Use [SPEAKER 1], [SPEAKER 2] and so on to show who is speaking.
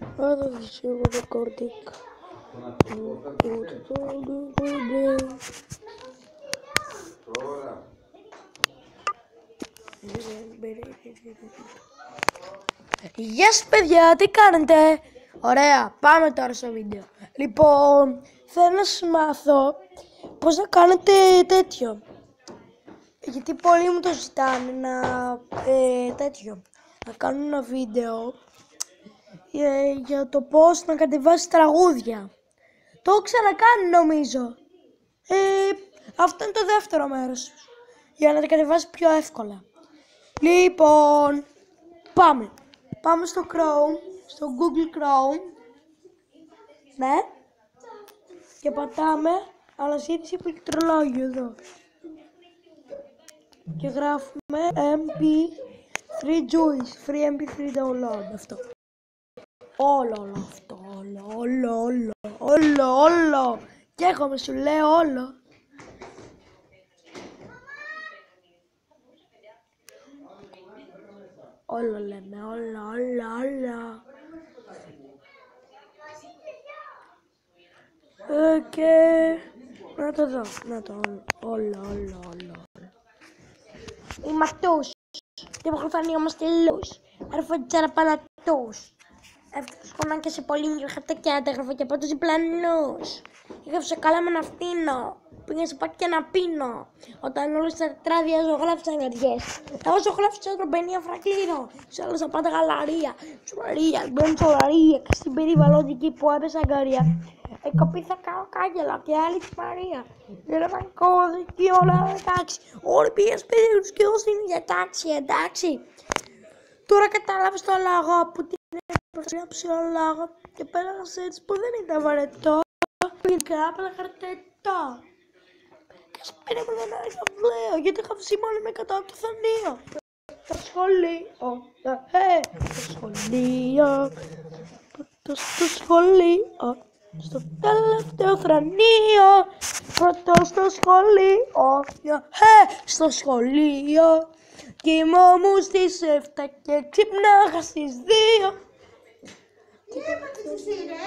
[SPEAKER 1] Hadi şimdi recording. Γεια σας παιδιά, τι κάνετε? Ωραία, πάμε τώρα στο βίντεο. Λοιπόν, θέλω να σας μάθω πώς να κάνετε τέτοιο. Γιατί πολλοί μου το ζητάνε να κάνω ένα βίντεο για το πώς να κατεβάσει τραγούδια. Το έχω ξανακάνει νομίζω. Αυτό είναι το δεύτερο μέρος, για να τα κατεβάσει πιο εύκολα. Λοιπόν, πάμε στο Chrome, στο Google Chrome, ναι, και πατάμε αναζήτηση πληκτρολόγιο εδώ. Και γράφουμε MP3 Juice, free MP3 download, αυτό. Όλο αυτό, όλο. Και έχουμε, σου λέω όλο. Όλο λέμε, όλα. Και να το δω, όλο. Είμαστε τους. Και προφανή είμαστε λούς. Αρφωτζάρα πανατούς. Έφτασε σκονάκια σε πολύ μικρά χαρτάκια, τα έγραφα και από τους διπλανούς. Έγραψα καλά με ένα φτύνο. Πήγα σε πάκια να πίνω. Όταν όλες τα τετράδια ζωγράφησαν καρδιές. Εγώ ζωγράφησα τροπενία φρακλίνο. Σε άλλωσα πάντα γαλαρία. Τσουραρία, μπαίνουν τσουραρία. Και στην περιβαλλοντική που έπεσα αγκαρία. Εκοπήθα κάγκελα και άλλη τη Μαρία. Γράφαν κώδικ και όλα εντάξει. Όλοι πήγαν σπίτι τους και όσοι είναι για τάξη, εντάξει. Τώρα κατάλαβες το λόγο που την έγραψε ο λόγο και πέρασε έτσι που δεν ήταν βαρετό. Πήγα απλά χαρτετό. Και σπίτι μου δεν είχα βιβλίο γιατί είχα σήμανε με κατά το θανείο. Το σχολείο, στο σχολείο, στο τελευταίο θρανείο, πρώτο στο σχολείο, στο σχολείο. Κοιμόμουν στις 7 και ξύπναγα στις 2.
[SPEAKER 2] Τι έπαθες εσύ ρε?